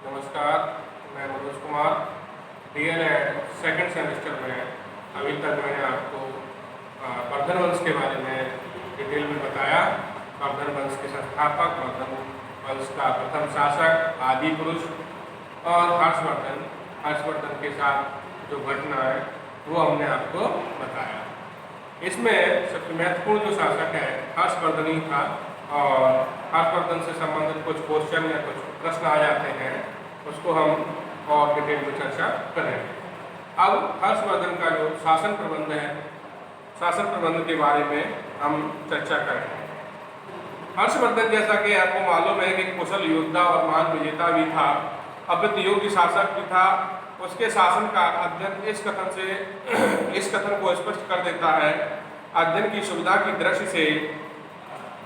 नमस्कार, मैं Manoj Kumar DElEd second semester में। अभी तक मैंने आपको वर्धन वंश के बारे में डिटेल में बताया। वर्धन वंश के संस्थापक, वर्धन वंश का प्रथम शासक, आदि पुरुष और हर्षवर्धन के साथ जो घटना है वो हमने आपको बताया। इसमें सबसे महत्वपूर्ण जो शासक है हर्षवर्धन ही था और हर्षवर्धन से संबंधित कुछ क्वेश्चन या कुछ प्रश्न आ जाते हैं, उसको हम और डिटेल में चर्चा करेंगे। अब हर्षवर्धन का जो शासन प्रबंध है, शासन प्रबंध के बारे में हम चर्चा करेंगे। हर्षवर्धन, जैसा कि आपको मालूम है, कि कुशल योद्धा और महान विजेता भी था, अद्वितीय योग्य शासक भी था। उसके शासन का अध्ययन इस कथन को स्पष्ट कर देता है। अध्ययन की सुविधा की दृष्टि से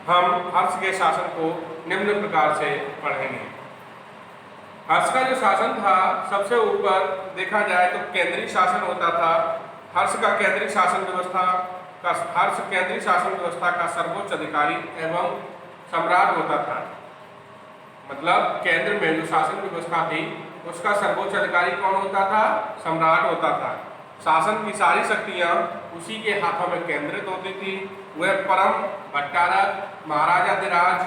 हम हर्ष के शासन को निम्न प्रकार से पढ़ेंगे। हर्ष का जो शासन था, सबसे ऊपर देखा जाए तो केंद्रीय शासन होता था। हर्ष केंद्रीय शासन व्यवस्था का सर्वोच्च अधिकारी एवं सम्राट होता था। मतलब केंद्र में जो शासन व्यवस्था थी उसका सर्वोच्च अधिकारी कौन होता था? सम्राट होता था। शासन की सारी शक्तियां उसी के हाथों में केंद्रित होती थी। वह परम, भट्टारक, महाराजाधिराज,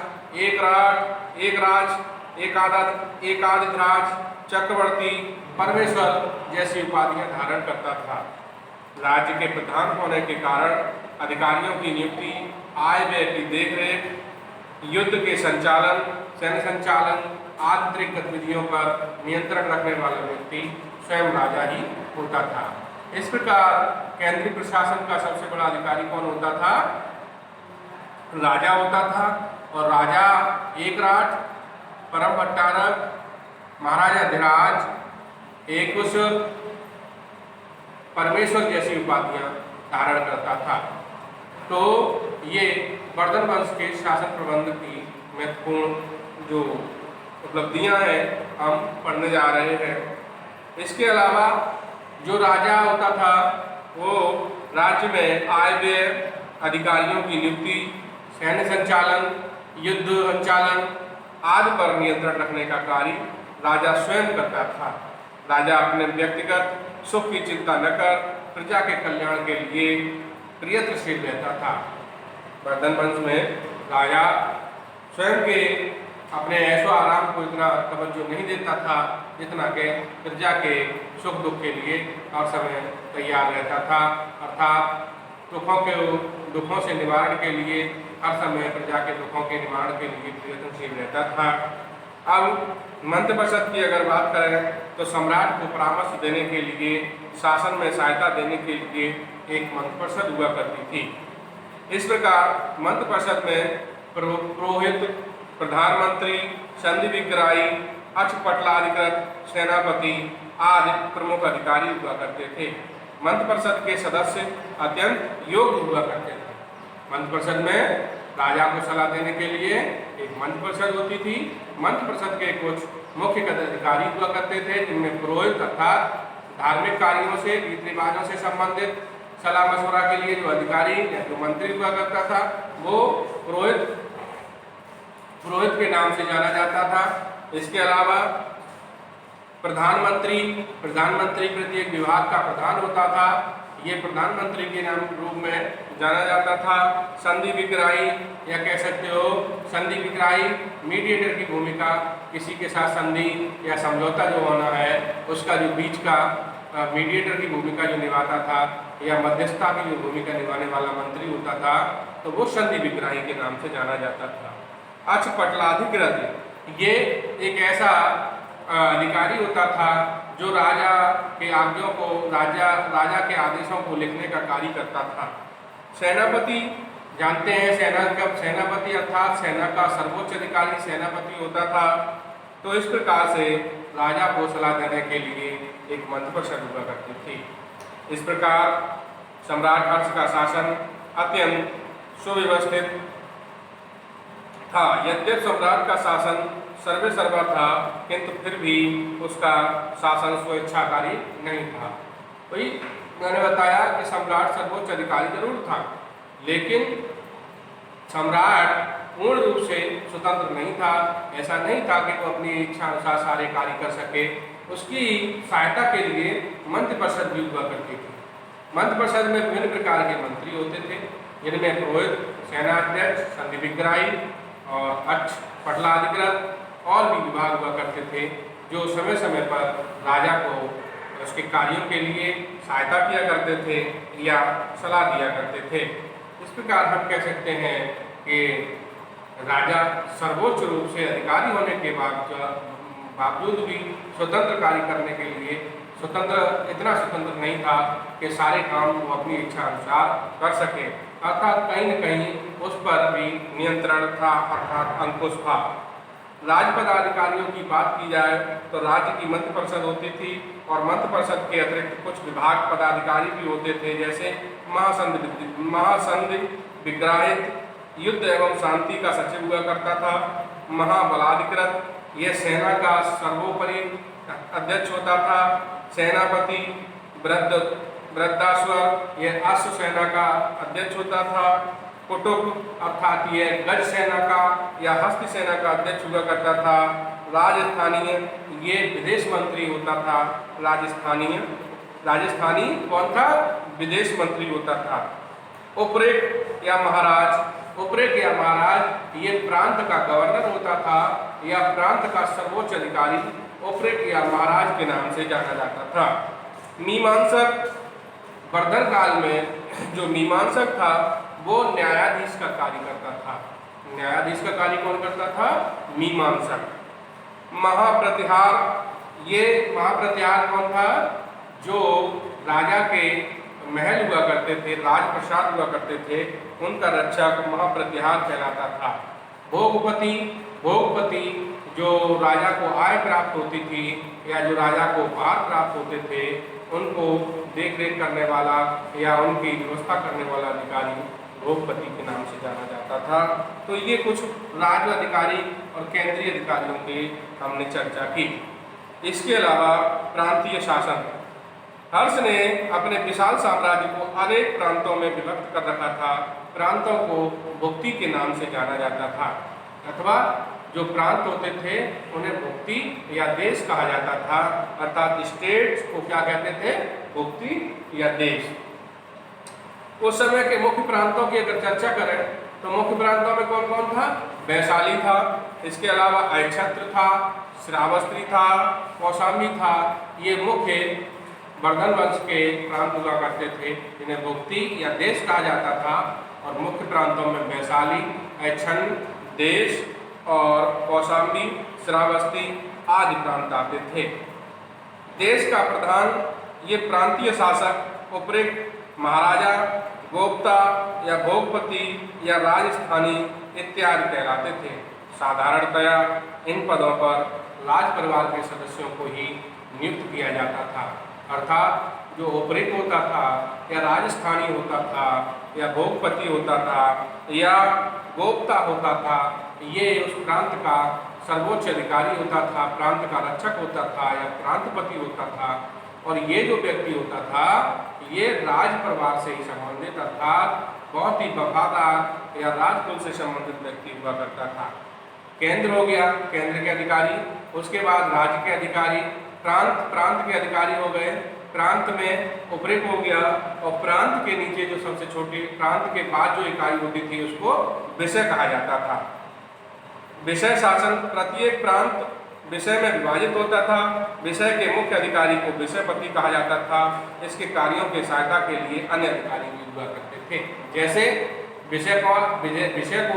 एकाधिराज, चक्रवर्ती, परमेश्वर जैसी उपाधियां धारण करता था। राज्य के प्रधान होने के कारण अधिकारियों की नियुक्ति, आय व्यय की देखरेख, युद्ध के संचालन, सैन्य संचालन, आंतरिक गतिविधियों पर नियंत्रण रखने वाला व्यक्ति स्वयं राजा ही होता था। इस प्रकार केंद्रीय प्रशासन का सबसे बड़ा अधिकारी कौन होता था? राजा होता था। और राजा एकराट, परम भट्टारक, महाराजाधिराज, एकुशल, परमेश्वर जैसी उपाधियां धारण करता था। तो ये वर्धन वंश के शासन प्रबंध की महत्वपूर्ण जो उपलब्धियां हैं हम पढ़ने जा रहे हैं। इसके अलावा जो राजा होता था वो राज्य में आय व्यय, अधिकारियों की नियुक्ति, सैन्य संचालन, युद्ध संचालन आदि पर नियंत्रण रखने का कार्य राजा स्वयं करता था। राजा अपने व्यक्तिगत सुख की चिंता न कर प्रजा के कल्याण के लिए प्रयत्नशील रहता था। वर्धन वंश में राजा स्वयं के अपने ऐशो आराम को इतना तवज्जो नहीं देता था जितना कि प्रजा के सुख दुख के लिए हर समय तैयार रहता था। अर्थात दुखों से निवारण के लिए हर समय प्रजा के दुखों के निवारण के लिए प्रयत्नशील रहता था। अब मंत्रिपरिषद की अगर बात करें तो सम्राट को परामर्श देने के लिए, शासन में सहायता देने के लिए एक मंत्रिपरिषद हुआ करती थी। इस प्रकार मंत्रिपरिषद में पुरोहित, प्रधानमंत्री, संधि विग्राही, अक्षपटलाधिकृत, सेनापति आदि प्रमुख अधिकारी हुआ करते थे। मंत्रिपरिषद के सदस्य अत्यंत योग्य हुआ करते थे। मंत्रिपरिषद में राजा को सलाह देने के लिए एक मंत्रिपरिषद होती थी। मंत्रिपरिषद के कुछ मुख्य अधिकारी हुआ करते थे, जिनमें पुरोहित अर्थात धार्मिक कार्यों से, रीति रिवाजों से संबंधित सलाह मशवरा के लिए जो अधिकारी या जो मंत्री हुआ करता था वो पुरोहित के नाम से जाना जाता था। इसके अलावा प्रधानमंत्री प्रत्येक विभाग का प्रधान होता था। ये प्रधानमंत्री के नाम रूप में जाना जाता था। संधि विग्राही या कह सकते हो संधि विग्राही मीडिएटर की भूमिका, किसी के साथ संधि या समझौता जो होना है उसका जो बीच का मीडिएटर की भूमिका जो निभाता था या मध्यस्थता की जो भूमिका निभाने वाला मंत्री होता था तो वो संधि विग्राही के नाम से जाना जाता था। अक्षपटलाधिकृत ये एक ऐसा अधिकारी होता था जो राजा के आज्ञों को, राजा के आदेशों को लिखने का कार्य करता था। सेनापति, जानते हैं सेनापति अर्थात सेना का सर्वोच्च अधिकारी सेनापति होता था। तो इस प्रकार से राजा को सलाह देने के लिए एक मंत्रिपरिषद हुआ करती थी। इस प्रकार सम्राट हर्ष का शासन अत्यंत सुव्यवस्थित था। यद्यपि सम्राट का शासन सर्वे सर्वा था, किंतु फिर भी उसका शासन स्वेच्छाकारी नहीं था। वही मैंने बताया कि सम्राट सर्वोच्च अधिकारी जरूर था, लेकिन सम्राट पूर्ण रूप से स्वतंत्र नहीं था। ऐसा नहीं था कि वो अपनी इच्छा अनुसार सारे कार्य कर सके। उसकी सहायता के लिए मंत्रिपरिषद भी हुआ करती थी। मंत्रिपरिषद में विभिन्न प्रकार के मंत्री होते थे, जिनमें पुरोहित, सेनाध्यक्ष, संधि विग्राही और अक्ष पटलाधिकृत और भी विभाग हुआ करते थे, जो समय समय पर राजा को उसके कार्यों के लिए सहायता किया करते थे या सलाह दिया करते थे। इस प्रकार हम कह सकते हैं कि राजा सर्वोच्च रूप से अधिकारी होने के बावजूद भी स्वतंत्र कार्य करने के लिए इतना स्वतंत्र नहीं था कि सारे काम वो अपनी इच्छा अनुसार कर सके, अर्थात कहीं न कहीं उस पर भी नियंत्रण था, अर्थात अंकुश था। राज्य पदाधिकारियों की बात की जाए तो राज्य की मंत्रिपरिषद होती थी और मंत्रिपरिषद के अतिरिक्त कुछ विभाग पदाधिकारी भी होते थे, जैसे महासंधि विग्राहित युद्ध एवं शांति का सचिव हुआ करता था। महाबलाधिकृत यह सेना का सर्वोपरि अध्यक्ष होता था। सेनापति वृद्धाश्वर यह अश्व सेना का अध्यक्ष होता था। कुटुब अर्थात यह गज सेना का या हस्त सेना का अध्यक्ष हुआ करता था। राजस्थानीय ये विदेश मंत्री होता था। राजस्थानी कौन था? विदेश मंत्री होता था। उपरेक या महाराज ये प्रांत का गवर्नर होता था या प्रांत का सर्वोच्च अधिकारी उपरेक या महाराज के नाम से जाना जाता था। मीमांसक वर्धन काल में जो मीमांसक था वो न्यायाधीश का कार्य करता था। न्यायाधीश का कार्य कौन करता था? मीमांसक। महाप्रतिहार कौन था? जो राजा के महल हुआ करते थे, राजप्रसाद हुआ करते थे, उनका रक्षक महाप्रतिहार कहलाता था। भोगपति जो राजा को आय प्राप्त होती थी या जो राजा को उपहार प्राप्त होते थे, उनको देख रेख करने वाला या उनकी व्यवस्था करने वाला अधिकारी भोगपति के नाम से जाना जाता था। तो ये कुछ राज्य अधिकारी और केंद्रीय अधिकारियों की हमने चर्चा की। इसके अलावा प्रांतीय शासन। हर्ष ने अपने विशाल साम्राज्य को अनेक प्रांतों में विभक्त कर रखा था। प्रांतों को भुक्ति के नाम से जाना जाता था, अथवा जो प्रांत होते थे उन्हें भुक्ति या देश कहा जाता था, अर्थात स्टेट्स को क्या कहते थे? भुक्ति या देश। उस समय के मुख्य प्रांतों की अगर चर्चा करें तो मुख्य प्रांतों में कौन कौन था? वैशाली था, इसके अलावा अक्षत्र था, श्रावस्ती था, कौशाम्बी था। ये मुख्य वर्धन वंश के प्रांत हुआ करते थे, जिन्हें भुक्ति या देश कहा जाता था। और मुख्य प्रांतों में वैशाली, अक्षण, देश और कौशाम्बी, श्रावस्ती आदि प्रांत आते थे। देश का प्रधान ये प्रांतीय शासक उपरेक, महाराजा, गोप्ता या भोगपति या राजस्थानी इत्यादि कहलाते थे। साधारणतया इन पदों पर राज परिवार के सदस्यों को ही नियुक्त किया जाता था, अर्थात जो उपरेक होता था या राजस्थानी होता था या भोगपति होता था या गोप्ता होता था, ये उस प्रांत का सर्वोच्च अधिकारी होता था, प्रांत का रक्षक होता था या प्रांतपति होता था। और ये जो व्यक्ति होता था ये राज परिवार से ही संबंधित, अर्थात बहुत ही वफादार या राजकुल से संबंधित व्यक्ति हुआ करता था। केंद्र हो गया, केंद्र के अधिकारी। उसके बाद राज्य के अधिकारी, प्रांत के अधिकारी हो गए। प्रांत में उपरेक हो गया और प्रांत के नीचे जो सबसे छोटी, प्रांत के बाद जो इकाई होती थी उसको विषय कहा जाता था। विषय शासन। प्रत्येक प्रांत विषय में विभाजित होता था। विषय के मुख्य अधिकारी को विषयपति कहा जाता था। इसके कार्यों की सहायता के लिए अन्य अधिकारी भी हुआ करते थे। जैसे विषय को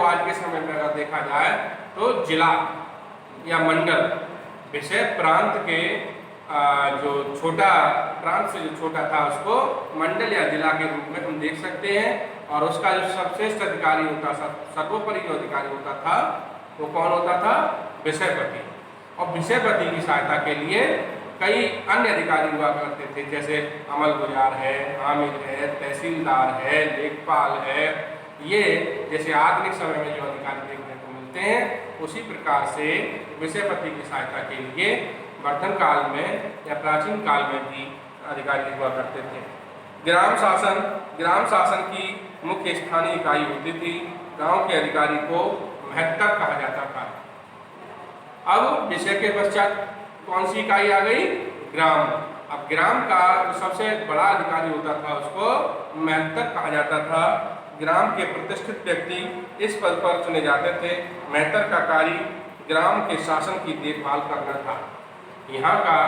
आज के समय में अगर देखा जाए तो जिला या मंडल। विषय प्रांत के जो छोटा, प्रांत से जो छोटा था उसको मंडल या जिला के रूप में हम देख सकते हैं। और उसका जो सर्वश्रेष्ठ अधिकारी होता, सर्वोपरि जो अधिकारी होता था वो कौन होता था? विषयपति। और विषयपति की सहायता के लिए कई अन्य अधिकारी हुआ करते थे, जैसे अमलगुजार है, आमिर है, तहसीलदार है, लेखपाल है। ये जैसे आधुनिक समय में जो अधिकारी देखने को मिलते हैं, उसी प्रकार से विषयपति की सहायता के लिए वर्धन काल में या प्राचीन काल में भी अधिकारी हुआ करते थे। ग्राम शासन। ग्राम शासन की मुख्य स्थानीय इकाई होती थी। गांव के अधिकारी को महत्तर कहा जाता था। अब विषय के पश्चात कौन सी इकाई आ गई? ग्राम। अब ग्राम का जो सबसे बड़ा अधिकारी होता था उसको महत्तर कहा जाता था। ग्राम के प्रतिष्ठित व्यक्ति इस पद पर चुने जाते थे। महत्तर का कार्य ग्राम के शासन की देखभाल करना था। यहाँ का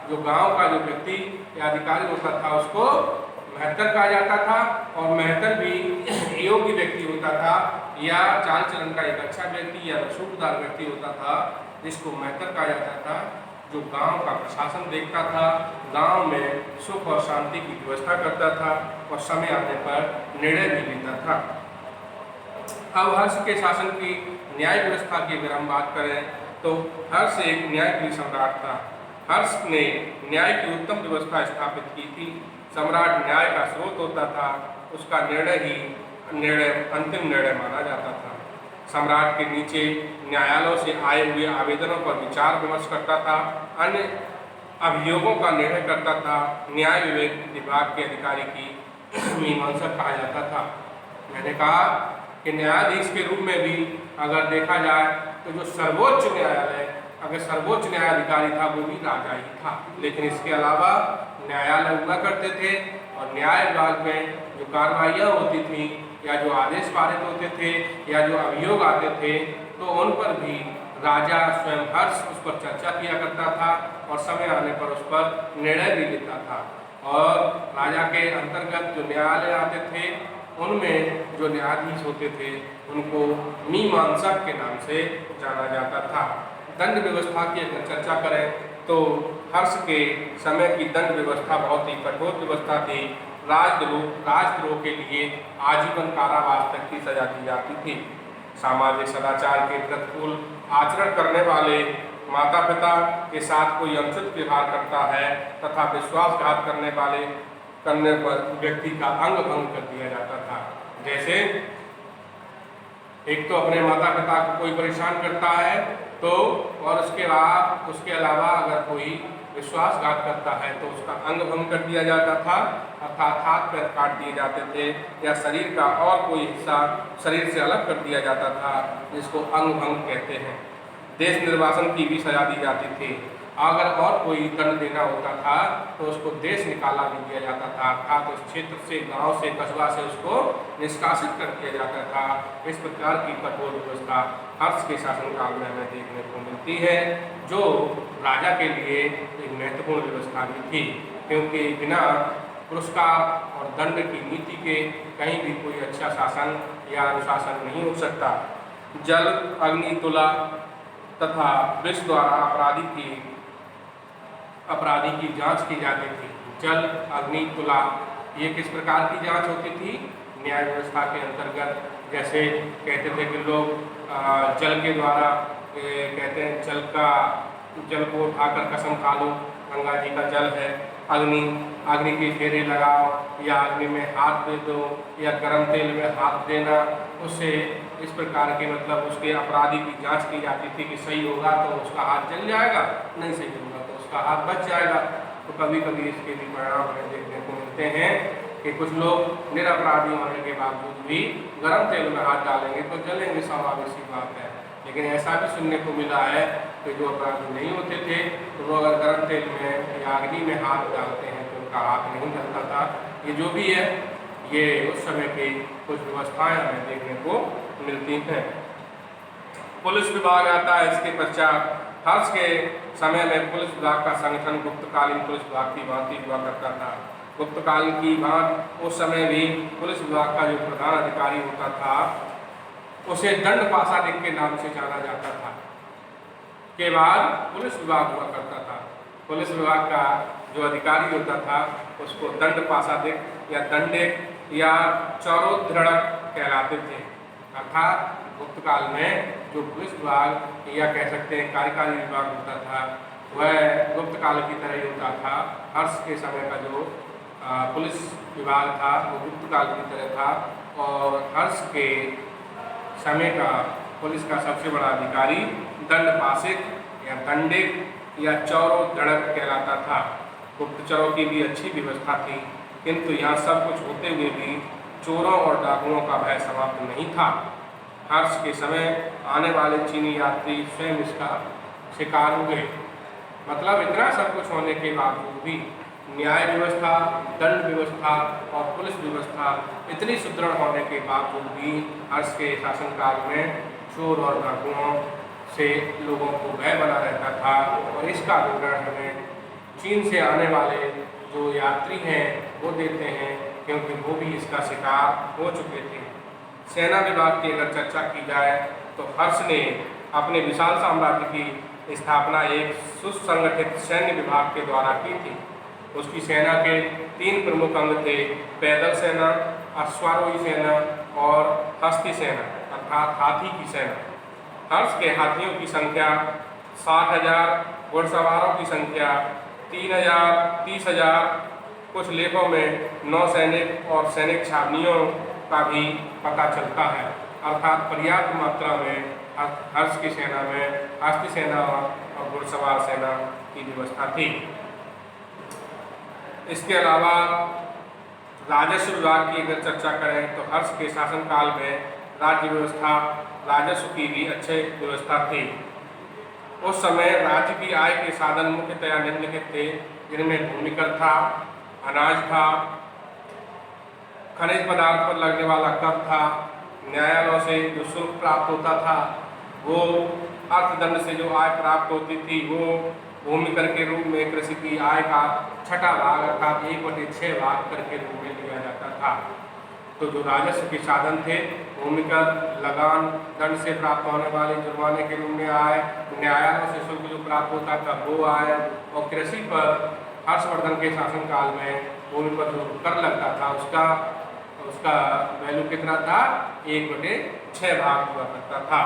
जो गांव का जो व्यक्ति या अधिकारी होता था उसको महत्तर कहा जाता था, और महत्तर भी योग्य व्यक्ति होता था या चाल चलन का एक अच्छा व्यक्ति या रसूखदार व्यक्ति होता था, जिसको महत्तर कहा जाता था, जो गांव का प्रशासन देखता था, गांव में सुख और शांति की व्यवस्था करता था और समय आने पर निर्णय भी लेता था। अब हर्ष के शासन की न्याय व्यवस्था की अगर हम बात करें तो हर्ष एक न्यायप्रिय सम्राट था। हर्ष ने न्याय की उत्तम व्यवस्था स्थापित की थी। सम्राट न्याय का स्रोत होता था, उसका निर्णय अंतिम निर्णय माना जाता था। सम्राट के नीचे न्यायालयों से आए हुए आवेदनों पर विचार विमर्श करता था, अन्य अभियोगों का निर्णय करता था। न्याय विभाग के अधिकारी की मीमांसक कहा जाता था। मैंने कहा कि न्यायाधीश के रूप में भी अगर देखा जाए तो जो सर्वोच्च न्यायालय, अगर सर्वोच्च न्यायाधिकारी था वो भी राजा ही था, लेकिन इसके अलावा न्यायालय हुआ करते थे और न्याय विभाग में जो कार्रवाइयाँ होती थी या जो आदेश पारित होते थे या जो अभियोग आते थे तो उन पर भी राजा स्वयं हर्ष उस पर चर्चा किया करता था और समय आने पर उस पर निर्णय भी लेता था। और राजा के अंतर्गत जो न्यायालय आते थे उनमें जो न्यायाधीश होते थे उनको मीमांसक के नाम से जाना जाता था। दंड व्यवस्था की अगर चर्चा करें तो हर्ष के समय की दंड व्यवस्था बहुत ही कठोर व्यवस्था थी। राजद्रोह के लिए आजीवन कारावास तक की सजा दी जाती थी। सामाजिक सदाचार के प्रतिकूल आचरण करने वाले माता पिता के साथ कोई अनुचित व्यवहार करता है तथा विश्वासघात करने पर व्यक्ति का अंग भंग कर दिया जाता था। जैसे एक तो अपने माता पिता को कोई परेशान करता है तो, और उसके अलावा अगर कोई विश्वासघात करता है तो उसका अंग भंग कर दिया जाता था, अर्थात हाथ पैर काट दिए जाते थे या शरीर का और कोई हिस्सा शरीर से अलग कर दिया जाता था, जिसको अंग भंग कहते हैं। देश निर्वासन की भी सजा दी जाती थी। अगर और कोई दंड देना होता था तो उसको देश निकाला भी दिया जाता था, अर्थात उस क्षेत्र से, गांव से, कस्बा से उसको निष्कासित कर दिया जाता था। इस प्रकार की कठोर व्यवस्था हर्ष के शासनकाल में हमें देखने को मिलती है, जो राजा के लिए एक महत्वपूर्ण व्यवस्था भी थी, क्योंकि बिना पुरस्कार और दंड की नीति के कहीं भी कोई अच्छा शासन या अनुशासन नहीं हो सकता। जल, अग्नि, तुला तथा विष द्वारा अपराधी की जांच की जाती थी। जल, अग्नि, तुला ये किस प्रकार की जांच होती थी? न्याय व्यवस्था के अंतर्गत जैसे कहते थे कि लोग जल के द्वारा कहते हैं जल को उठाकर कसम खा लो, गंगा जी का जल है। अग्नि के फेरे लगाओ या अग्नि में हाथ दे दो या गर्म तेल में हाथ देना, उससे इस प्रकार के मतलब उसके अपराधी की जांच की जाती थी कि सही होगा तो उसका हाथ जल जाएगा, नहीं सही होगा तो उसका हाथ बच जाएगा। तो कभी कभी इसके भी परिणाम हमें देखने को मिलते हैं कि कुछ लोग निरपराधी होने के बावजूद भी गर्म तेल में हाथ डालेंगे तो जलेंगे, स्वाभाविक सी बात है। लेकिन ऐसा भी सुनने को मिला है कि जो अपराधी नहीं होते थे तो वो अगर गर्म तेल में या अग्नि में हाथ डालते हैं तो उनका हाथ नहीं जलता था। ये जो भी है, ये उस समय की कुछ व्यवस्थाएं हमें देखने को मिलती हैं। पुलिस विभाग आता है इसके पश्चात। हर्ष के समय में पुलिस विभाग का संगठन गुप्तकालीन पुलिस विभाग की भांति हुआ करता था। गुप्तकालीन की भांति उस समय भी पुलिस विभाग का जो प्रधान अधिकारी होता था उसे दंड पासादिक के नाम से जाना जाता था। के बाद पुलिस विभाग हुआ करता था। पुलिस विभाग का जो अधिकारी होता था उसको दंड पासादिक या दंडिक या चौरोधड़क कहलाते थे। अर्थात गुप्तकाल में जो पुलिस विभाग या कह सकते हैं कार्यकारी विभाग होता था वह गुप्तकाल की तरह ही होता था। हर्ष के समय का जो पुलिस विभाग था वो गुप्तकाल की तरह था, और हर्ष के समय का पुलिस का सबसे बड़ा अधिकारी दंडपाशिक या दंडिक या चौरोधड़क कहलाता था। गुप्तचरों की भी अच्छी व्यवस्था थी, किंतु यहाँ सब कुछ होते हुए भी चोरों और डाकुओं का भय समाप्त नहीं था। हर्ष के समय आने वाले चीनी यात्री स्वयं इसका शिकार हुए। मतलब इतना सब कुछ होने के बावजूद भी न्याय व्यवस्था, दंड व्यवस्था और पुलिस व्यवस्था इतनी सुदृढ़ होने के बावजूद भी हर्ष के शासनकाल में चोर और डाकुओं से लोगों को भय बना रहता था। और इसका विवरण हमें चीन से आने वाले जो यात्री हैं वो देते हैं, क्योंकि वो भी इसका शिकार हो चुके थे। सेना विभाग की अगर चर्चा की जाए तो हर्ष ने अपने विशाल साम्राज्य की स्थापना एक सुसंगठित सैन्य विभाग के द्वारा की थी। उसकी सेना के 3 प्रमुख अंग थे: पैदल सेना, अश्वारोही सेना और हस्ती सेना अर्थात हाथी की सेना। हर्ष के हाथियों की संख्या 60,000, घुड़सवारों की संख्या 3,000, 30,000, कुछ लेखों में 9 सैनिक और सैनिक छावनियों का भी पता चलता है। अर्थात पर्याप्त मात्रा में हर्ष की सेना में हस्ती सेना और घुड़सवार सेना की व्यवस्था थी। इसके अलावा राजस्व विभाग की अगर चर्चा करें तो हर्ष के शासनकाल में राज्य व्यवस्था, राजस्व की भी अच्छी व्यवस्था थी। उस समय राज्य की आय के साधन मुख्यतया निम्नलिखित थे, जिनमें भूमिकर था, अनाज था, खनिज पदार्थ पर लगने वाला कर था, न्यायालयों से जो शुल्क प्राप्त होता था वो, अर्थदंड से जो आय प्राप्त होती थी वो, भूमिकर के रूप में कृषि की आय का 6ठा भाग अर्थात 1/6 भाग कर के रूप में लिया जाता था। तो जो राजस्व के साधन थे, भूमिकर, लगान, दंड से प्राप्त होने वाले जुर्माने के रूप में आय, न्यायालयों से शुल्क जो प्राप्त होता था वो आय, और कृषि पर हर्षवर्धन के शासनकाल में भूमि पर जो कर लगता था उसका वैल्यू कितना था? 1/6 भाग हुआ करता था।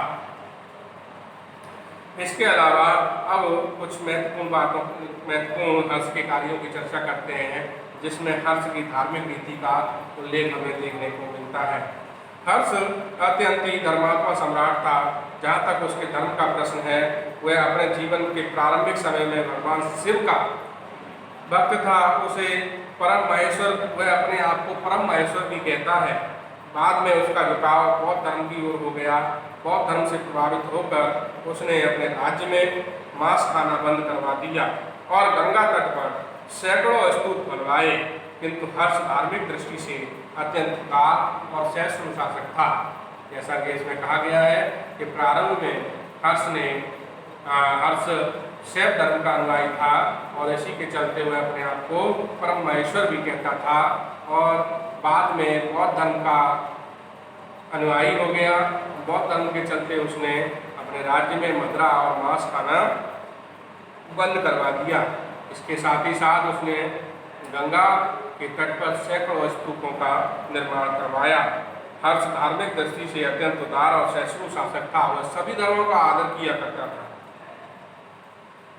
इसके अलावा अब कुछ महत्वपूर्ण हर्ष के कार्यों की चर्चा करते हैं, जिसमें हर्ष की धार्मिक नीति का उल्लेख हमें देखने को मिलता है। हर्ष अत्यंत ही धर्मात्मा सम्राट था। जहाँ तक उसके धर्म का प्रश्न है, वह अपने जीवन के प्रारंभिक समय में भगवान शिव का भक्त था। उसे परम महेश्वर, वह अपने आप को परम महेश्वर भी कहता है। बाद में उसका झुकाव बौद्ध धर्म की ओर हो गया। बौद्ध धर्म से प्रभावित होकर उसने अपने राज्य में मांस खाना बंद करवा दिया और गंगा तट पर सैकड़ों स्तूप बनवाए। किंतु हर्ष धार्मिक दृष्टि से अत्यंत उदार और सहिष्णु शासक था। जैसा कि इसमें कहा गया है कि प्रारंभ में हर्ष शैव धर्म का अनुयायी था और इसी के चलते वह अपने आप को परम महेश्वर भी कहता था, और बाद में बौद्ध धर्म का अनुयायी हो गया। बौद्ध धर्म के चलते उसने अपने राज्य में मदिरा और मांस खाना बंद करवा दिया। इसके साथ ही साथ उसने गंगा के तट पर सैकड़ों स्तूपों का निर्माण करवाया। हर्ष धार्मिक दृष्टि से अत्यंत उदार और सहिष्णु शासक था। वह सभी धर्मों का आदर किया करता था।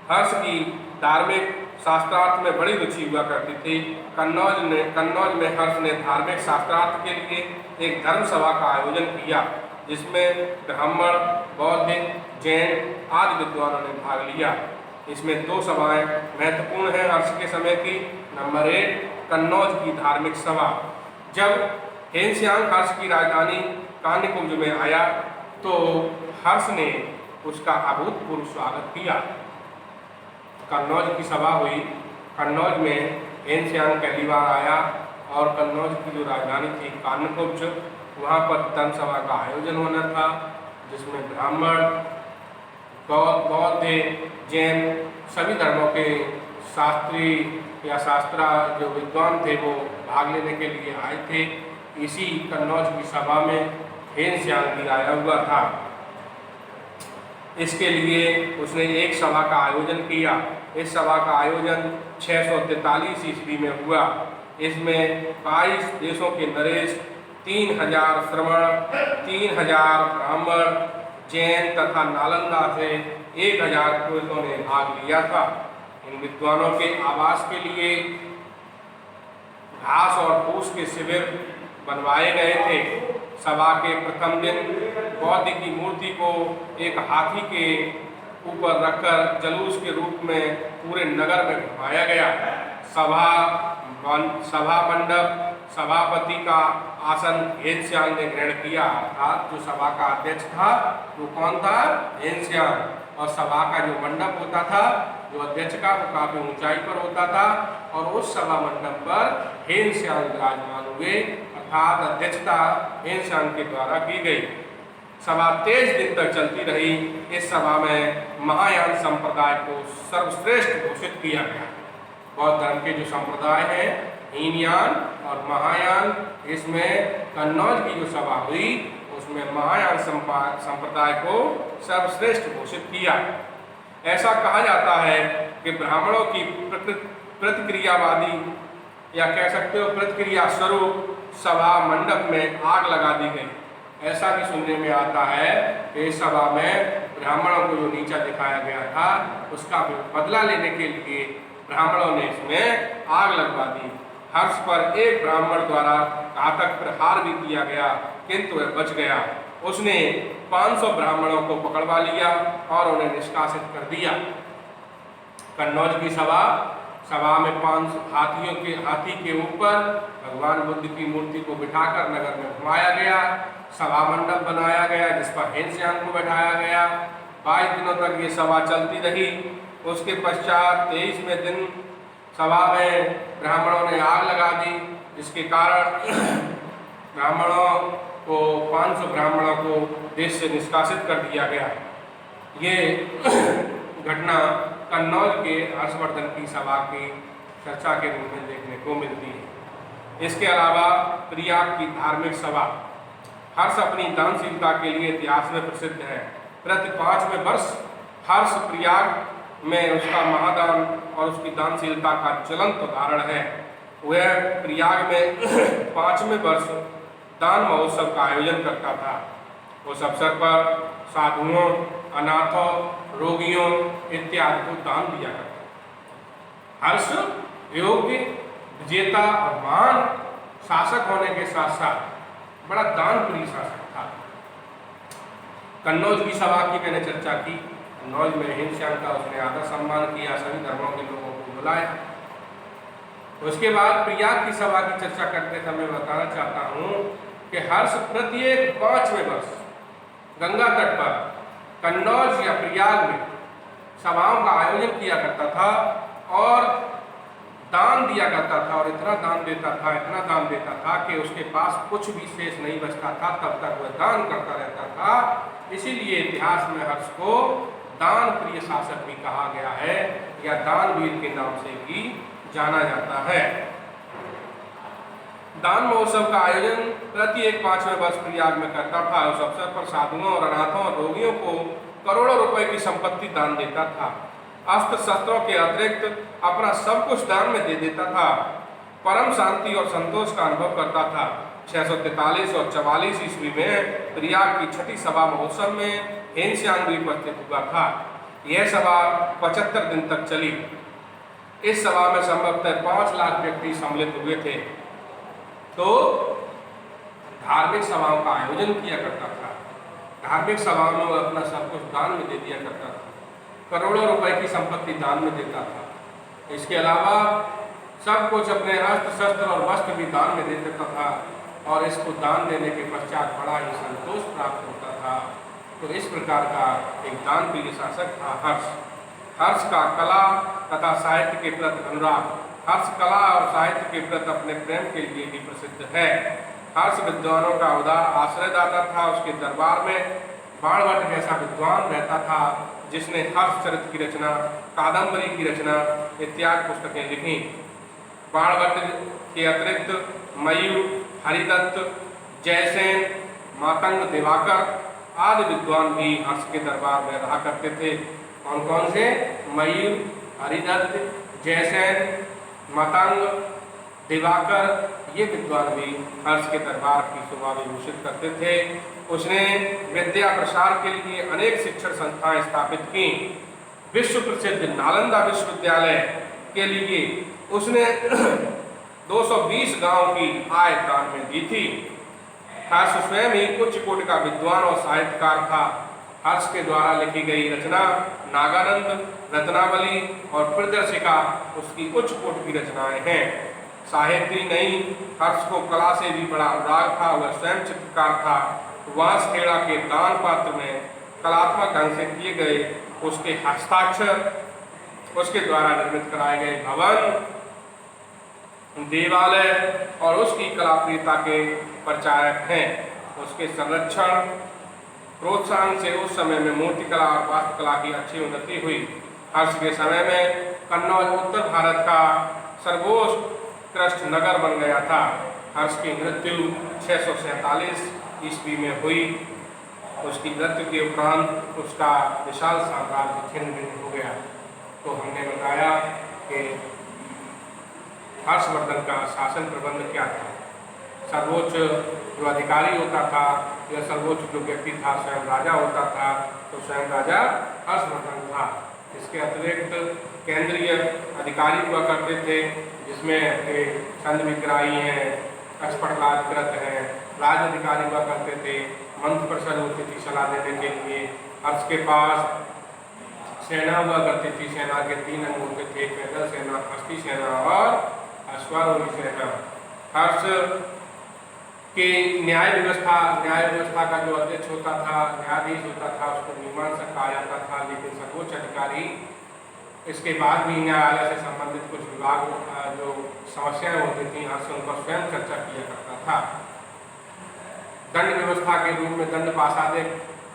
हर्ष की धार्मिक शास्त्रार्थ में बड़ी रुचि हुआ करती थी। कन्नौज में हर्ष ने धार्मिक शास्त्रार्थ के लिए एक धर्म सभा का आयोजन किया, जिसमें ब्राह्मण, बौद्ध, जैन आदि विद्वानों ने भाग लिया। इसमें 2 सभाएं महत्वपूर्ण हैं हर्ष के समय की। नंबर 1, कन्नौज की धार्मिक सभा। जब हेनसियांग हर्ष की राजधानी कान्यकुब्ज में आया तो हर्ष ने उसका अभूतपूर्व स्वागत किया। कन्नौज की सभा हुई। कन्नौज में हेनसियांग पहली बार आया और कन्नौज की जो राजधानी थी कान्यकुब्ज, वहाँ पर धर्म सभा का आयोजन होना था, जिसमें ब्राह्मण, बौद्ध, जैन सभी धर्मों के शास्त्री या शास्त्रा जो विद्वान थे वो भाग लेने के लिए आए थे। इसी कन्नौज की सभा में हेनसियांग भी आया हुआ था। इसके लिए उसने एक सभा का आयोजन किया। इस सभा का आयोजन 643 ईस्वी में हुआ। इसमें 22 देशों के नरेश, 3000 श्रमण, 3000 ब्राह्मण, जैन तथा नालंदा से 1000 पुरोहितों ने भाग लिया था। इन विद्वानों के आवास के लिए घास और फूस के शिविर बनवाए गए थे। सभा के प्रथम दिन बौद्ध की मूर्ति को एक हाथी के ऊपर रखकर जलूस के रूप में पूरे नगर में घुमाया गया। सभा मंडप सभापति का आसन हेनस्यांग ने ग्रहण किया, अर्थात जो सभा का अध्यक्ष था वो कौन था? हेनस्यांग। और सभा का जो मंडप होता था, जो अध्यक्ष का, वो काफी ऊंचाई पर होता था और उस सभा मंडप पर हेनस्यांग विराजमान हुए, अर्थात अध्यक्षता हेनस्यांग के द्वारा की गई। सभा 23 दिन तक चलती रही। इस सभा में महायान संप्रदाय को सर्वश्रेष्ठ घोषित किया गया। बौद्ध धर्म के जो संप्रदाय हैं, हीनयान और महायान, इसमें कन्नौज की जो सभा हुई उसमें महायान संप्रदाय को सर्वश्रेष्ठ घोषित किया। ऐसा कहा जाता है कि ब्राह्मणों की प्रतिक्रियावादी या कह सकते हो प्रतिक्रिया स्वरूप सभा मंडप में आग लगा दी गई। ऐसा भी सुनने में आता है कि इस सभा में ब्राह्मणों को जो नीचा दिखाया गया था उसका बदला लेने के लिए ब्राह्मणों ने इसमें आग लगवा दी। हर्ष पर एक ब्राह्मण द्वारा घातक प्रहार भी किया गया, किंतु वह बच गया। उसने 500 ब्राह्मणों को पकड़वा लिया और उन्हें निष्कासित कर दिया। कन्नौज की सभा में 500 हाथी के ऊपर भगवान बुद्ध की मूर्ति को बिठाकर नगर में घुमाया गया। सभा मंडप बनाया गया जिस पर हेनस्यांग को बैठाया गया। 22 दिनों तक ये सभा चलती रही। उसके पश्चात 23वें दिन सभा में ब्राह्मणों ने आग लगा दी, जिसके कारण ब्राह्मणों को 500 ब्राह्मणों को देश से निष्कासित कर दिया गया। ये घटना कन्नौज के हर्षवर्धन की सभा की चर्चा के रूप में देखने को मिलती है। इसके अलावा प्रयाग की धार्मिक सभा, हर्ष अपनी दानशीलता के लिए इतिहास में प्रसिद्ध है। प्रति 5वें वर्ष हर्ष प्रयाग में उसका महादान और उसकी दानशीलता का ज्वलंत उदाहरण है। वह प्रयाग में 5वें वर्ष दान महोत्सव का आयोजन करता था। उस अवसर पर साधुओं, अनाथों, रोगियों इत्यादि को दान दिया करता। हर्ष योग्य, विजेता और महान शासक होने के साथ साथ बड़ा दान प्रिय शासक था। कन्नौज की सभा की मैंने चर्चा की। कन्नौज में हेनस्यांग का उसने आदर सम्मान किया, सभी धर्मों के लोगों को बुलाया। उसके बाद प्रयाग की सभा की चर्चा करते समय बताना चाहता हूँ कि हर्ष प्रत्येक 5वें वर्ष गंगा तट पर कन्नौज या प्रयाग में सभाओं का आयोजन किया करता था और दान दिया करता था। और इतना दान देता था कि उसके पास कुछ भी शेष नहीं बचता था, तब तक वह दान करता रहता था। इसीलिए इतिहास में हर्ष को दान प्रिय शासक भी कहा गया है या दानवीर के नाम से भी जाना जाता है। दान महोत्सव का आयोजन प्रत्येक 5वें वर्ष प्रयाग में करता था। उस अवसर पर साधुओं और अनाथों और रोगियों को करोड़ों रुपए की संपत्ति दान देता था। अस्त्र शस्त्रों के अतिरिक्त अपना सब कुछ दान में दे देता था। परम शांति और संतोष का अनुभव करता था। 643 और 44 ईस्वी में प्रयाग की 6ठी सभा महोत्सव में हेनस्यांग भी उपस्थित हुआ था। यह सभा 75 दिन तक चली। इस सभा में संभवतः 5 लाख व्यक्ति सम्मिलित हुए थे। तो धार्मिक सभाओं का आयोजन किया करता था। धार्मिक सभाओं में अपना सब कुछ दान में दे दिया करता था। करोड़ों रुपए की संपत्ति दान में देता था। इसके अलावा सब कुछ अपने अस्त्र शस्त्र और वस्त्र भी दान में दे देता था और इसको दान देने के पश्चात बड़ा ही संतोष प्राप्त होता था। तो इस प्रकार का एक दान प्रिय शासक था हर्ष। हर्ष का कला तथा साहित्य के प्रति अनुराग, हर्ष कला और साहित्य के प्रति अपने प्रेम के लिए भी प्रसिद्ध है। हर्ष विद्वानों का उदार आश्रयदाता था। उसके दरबार में बाणभट्ट जैसा विद्वान रहता था जिसने हर्षचरित की रचना, कादम्बरी की रचना इत्यादि पुस्तकें लिखी। बाणभट्ट के अतिरिक्त मयूर, हरिदत्त, जयसेन, मातंग दिवाकर आदि विद्वान भी हर्ष के दरबार में रहा करते थे। कौन कौन से? मयूर, हरिदत्त, जयसेन, मातंग, दिवाकर, ये विद्वान भी हर्ष के दरबार की शोभा विभूषित करते थे। उसने विद्या प्रसार के लिए अनेक शिक्षण संस्थाएं स्थापित की। विश्व प्रसिद्ध नालंदा विश्वविद्यालय के लिए उसने 220 गांव की आय दान में दी थी। हर्ष स्वयं ही उच्च कोटि का विद्वान और साहित्यकार था। हर्ष के द्वारा लिखी गई रचना नागानंद, रत्नावली और प्रदर्शिका उसकी उच्च कोटि की रचनाएं हैं। साहित्य नहीं, हर्ष को कला से भी बड़ा अनुराग था। वह स्वयं चित्रकार था। वांसखेड़ा के दान पात्र में कलात्मक ढंग से किए गए उसके हस्ताक्षर, उसके द्वारा निर्मित कराए गए भवन, देवालय और उसकी कलाप्रियता के प्रचारक हैं। उसके संरक्षण प्रोत्साहन से उस समय में मूर्तिकला और वास्तुकला की अच्छी उन्नति हुई। हर्ष के समय में कन्नौज उत्तर भारत का सर्वोत्कृष्ट नगर बन गया था। हर्ष की मृत्यु 647 ईस्वी में हुई। उसकी मृत्यु के उपरांत उसका विशाल साम्राज्य छिन्न भिन्न हो गया। तो हमने बताया कि हर्षवर्धन का शासन प्रबंध क्या था। सर्वोच्च जो अधिकारी होता था या सर्वोच्च जो व्यक्ति था स्वयं राजा होता था, तो स्वयं राजा हर्षवर्धन था। इसके अतिरिक्त केंद्रीय अधिकारी हुआ करते थे, जिसमें चंद विग्राही हैं, कक्षपटलाधिकृत हैं, राज्य अधिकारी हुआ करते थे, मंत्रिपरिषद होती थी सलाह देने के लिए। हर्ष के पास सेना हुआ करती थी। सेना के 3 अंग होते थे, पैदल सेना, हस्ती सेना और अश्वारोही सेना। हर्ष के न्याय व्यवस्था का जो अध्यक्ष होता था, न्यायाधीश होता था, उसको मीमांसक कहा जाता था। लेकिन सर्वोच्च अधिकारी इसके बाद भी न्यायालय से संबंधित कुछ विभाग जो समस्याएं होती थी, हर्ष उनका स्वयं चर्चा किया करता था। दंड व्यवस्था के रूप में दंड पासादिक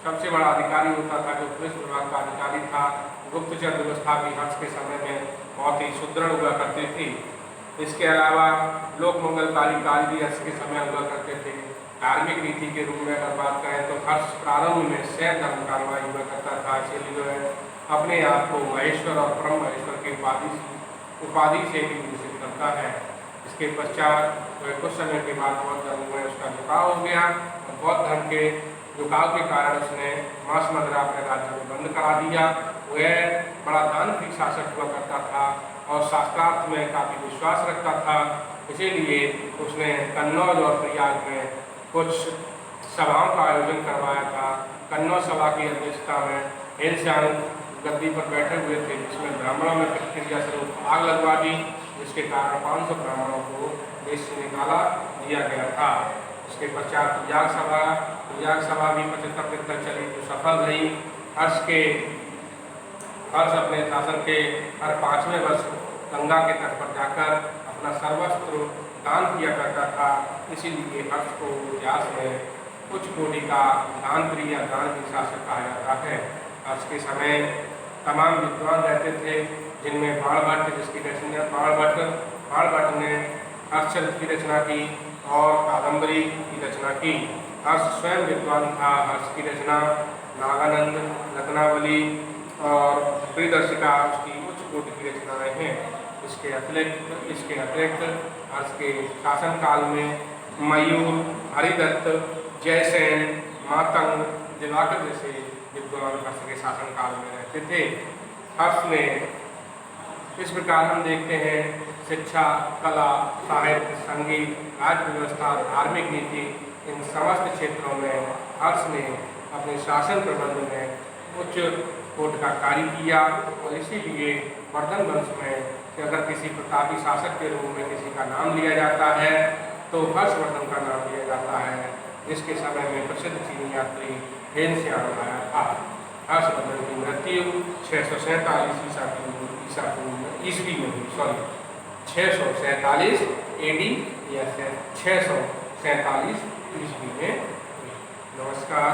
सबसे बड़ा अधिकारी होता था, जो पुलिस विभाग का अधिकारी था। गुप्तचर व्यवस्था भी हर्ष के समय में बहुत ही सुदृढ़ हुआ करती थी। इसके अलावा लोक मंगलकारी कार्य भी हर्ष के समय हुआ करते थे। धार्मिक नीति के रूप में अगर बात करें तो हर्ष प्रारंभ में सैव धर्म कार्रवाई हुआ करता था। इसीलिए जो है अपने आप को महेश्वर और ब्रह्म महेश्वर की उपाधि से भी विकसित करता है। इसके पश्चात कुछ समय के बाद बौद्ध धर्म में उसका झुकाव हो गया और बौद्ध धर्म के झुकाव के कारण उसने मांस मदिरा अपने राज्य में बंद करा दिया। वह बड़ा दानप्रिय शासक हुआ करता था और शास्त्रार्थ में काफ़ी विश्वास रखता था। इसीलिए उसने कन्नौज और प्रयाग में कुछ सभाओं का आयोजन करवाया था। कन्नौज सभा की अध्यक्षता में हेनस्यांग गद्दी पर बैठे हुए थे, जिसमें ब्राह्मणों में प्रतिक्रिया स्वरूप आग लगवा दी, जिसके कारण 500 ब्राह्मणों को देश से निकाला दिया गया था। इसके पश्चात प्रयाग सभा भी 75 दिन तक चली, जो सफल रही। हर्ष अपने शासन के हर 5वें वर्ष गंगा के तट पर जाकर अपना सर्वस्व दान किया करता था। इसीलिए हर्ष को इतिहास में उच्च कोटि का दानप्रिय या दानवीर शासक कहा जाता है। हर्ष के समय तमाम विद्वान रहते थे, जिनमें बाणभट्ट, जिसकी रचना बाणभट्ट ने हर्षचरित की रचना की और कादम्बरी की रचना की। हर्ष स्वयं विद्वान था। हर्ष की रचना नागानंद, रत्नावली और प्रियदर्शिका उसकी उच्च कोटि की रचनाएं हैं। इसके अतिरिक्त हर्ष के शासनकाल में मयूर, हरिदत्त, जयसेन, मातंग, दिवाकर जैसे विद्वान हर्ष के शासनकाल में रहते थे। हर्ष ने इस प्रकार हम देखते हैं शिक्षा, कला, साहित्य, संगीत, राज्य व्यवस्था, धार्मिक नीति, इन समस्त क्षेत्रों में हर्ष ने अपने शासन प्रबंध में उच्च कोटि का कार्य किया। और इसीलिए वर्धन वंश में कि अगर किसी प्रतापी शासक के रूप में किसी का नाम लिया जाता है तो हर्षवर्धन का नाम लिया जाता है, जिसके समय में प्रसिद्ध चीनी यात्री हेनस्यांग आया था। हर्षवर्धन की मृत्यु 647 ईस्वी में हुई, 647 AD या 647 ईस्वी में हुई। नमस्कार।